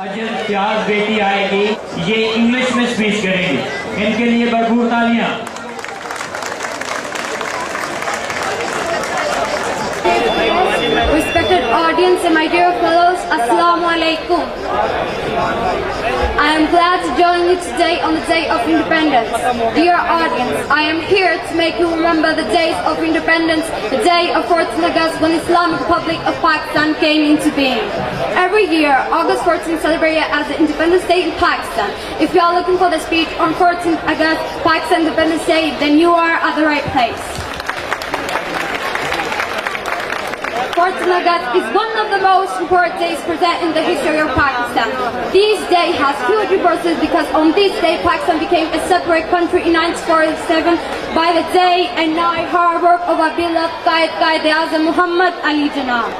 अजल प्याज बेटी आएगी, ये इंग्लिश में स्पीच करेंगी। इनके लिए भरपूर तालियां। Respected audience and my dear fellows, Assalamu alaikum. I am glad to join you today on the Day of Independence. Dear audience, I am here to make you remember the days of independence, the day of 14 August when Islamic Republic of Pakistan came into being. Every year, August 14 is celebrated as the Independence Day in Pakistan. If you are looking for the speech on 14 August, Pakistan Independence Day, then you are at the right place. 14 August is one of the most important days present in the history of Pakistan. This day has huge importance because on this day Pakistan became a separate country in 1947 by the day and night hard work of our beloved Quaid-e-Azam Muhammad Ali Jinnah.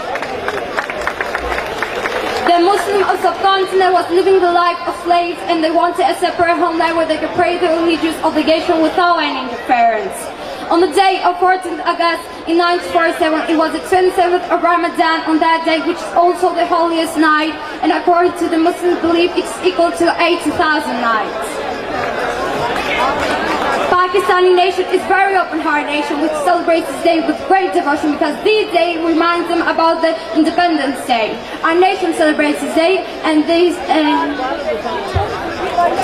The Muslim of subcontinent was living the life of slaves and they wanted a separate homeland where they could pray their religious obligation without any interference. On the day of 14th August in 1947, it was the 27th of Ramadan on that day, which is also the holiest night, and according to the Muslim belief, it's equal to 80,000 nights. Pakistani nation is very open-hearted nation which celebrates this day with great devotion because this day reminds them about the Independence Day. Our nation celebrates this day and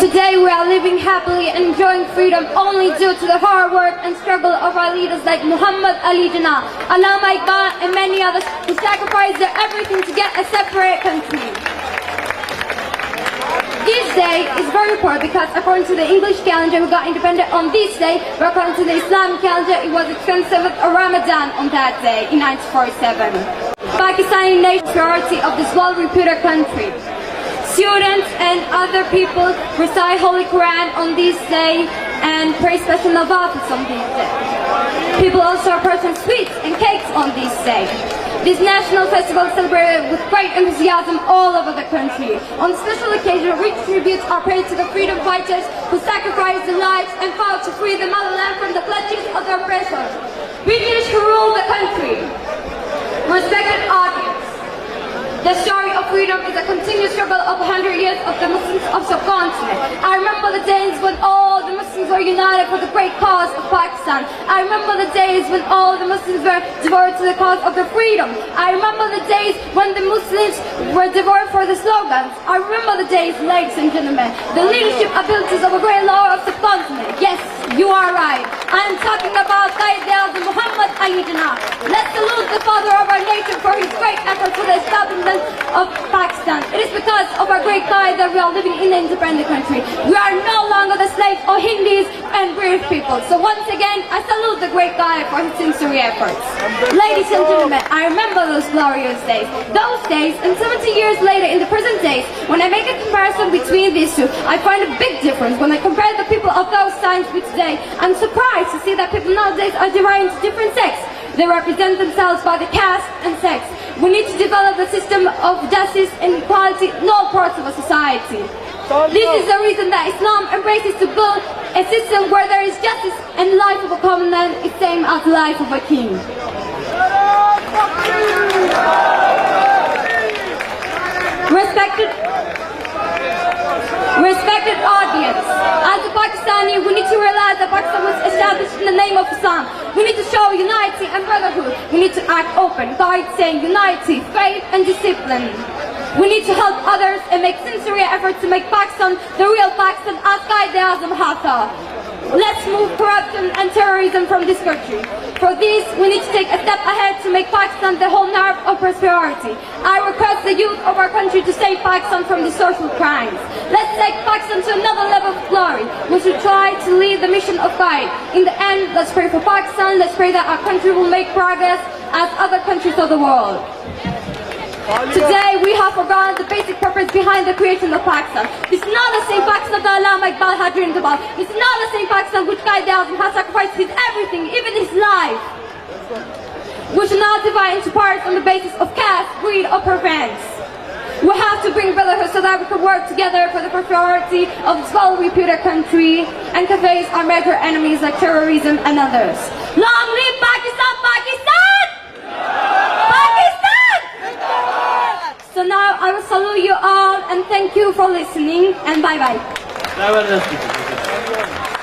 today we are living happily and enjoying freedom only due to the hard work and struggle of our leaders like Muhammad Ali Jinnah, Allama Iqbal and many others who sacrificed their everything to get a separate country. This day is very important because according to the English calendar we got independent on this day, but according to the Islamic calendar it was the 27th of Ramadan on that day in 1947. Pakistani nation majority of this well-reputed country. Students and other people recite Holy Quran on this day and pray special nawafils on this day. People also present sweets and cakes on this day. This national festival is celebrated with great enthusiasm all over the country. On special occasion, rich tributes are paid to the freedom fighters who sacrificed their lives and fought to free the motherland from the clutches of the oppressors. British who rule the country. Respected audience, the story of freedom is a continuous struggle of 100 years of the Muslims of subcontinent. I remember the days when all the Muslims were united for the great cause of Pakistan. I remember the days when all the Muslims were devoted to the cause of their freedom. I remember the days when the Muslims were devoted for the slogans. I remember the days, ladies and gentlemen, the leadership abilities of a great lord of subcontinent. Yes, you are right. I am talking about Quaid-e-Azam Muhammad Ali Jinnah. Let's salute the father of our nation for his great efforts for the establishment of Pakistan. It is because of our great Quaid that we are living in an independent country. We are no longer the slaves of Hindus and British people. So once again, I salute the great Quaid for his sincere efforts. Ladies and gentlemen, I remember those glorious days. Those days, and 70 years later in the present days, when I make a comparison between these two, I find a big difference. When I compare the people of those times with today, I'm surprised to see that people nowadays are divided into different sects. They represent themselves by the caste and sex. We need to develop a system of justice and equality in all parts of a society. This is the reason that Islam embraces to build a system where there is justice and life of a common man is same as the life of a king. Respected audience, as a Pakistani, we need to realize that Pakistan was established in the name of Islam. We need to show unity and brotherhood. We need to act open, guide, saying unity, faith and discipline. We need to help others and make sincere efforts to make Pakistan the real Pakistan as Quaid-e-Azam has thought. Let's move corruption and terrorism from this country. For this, we need to take a step ahead to make Pakistan the whole nerve of prosperity. I request the youth of our country to save Pakistan from the social crimes. Let's take Pakistan to another level of glory. We should try to lead the mission of Quaid. In the end, let's pray for Pakistan. Let's pray that our country will make progress as other countries of the world. Today we have forgotten the basic purpose behind the creation of Pakistan. It's not the same Pakistan that Allama Iqbal had dreamed about. It's not the same Pakistan which Quaid-e-Azam has sacrificed his everything, even his life. We should not divide into parts on the basis of caste, greed or preference. We have to bring brotherhood so that we can work together for the prosperity of this well-reputed country and can face our major enemies like terrorism and others. Long live Pakistan, Pakistan! Pakistan! So now I will salute you all and thank you for listening and bye bye. जबरदस्त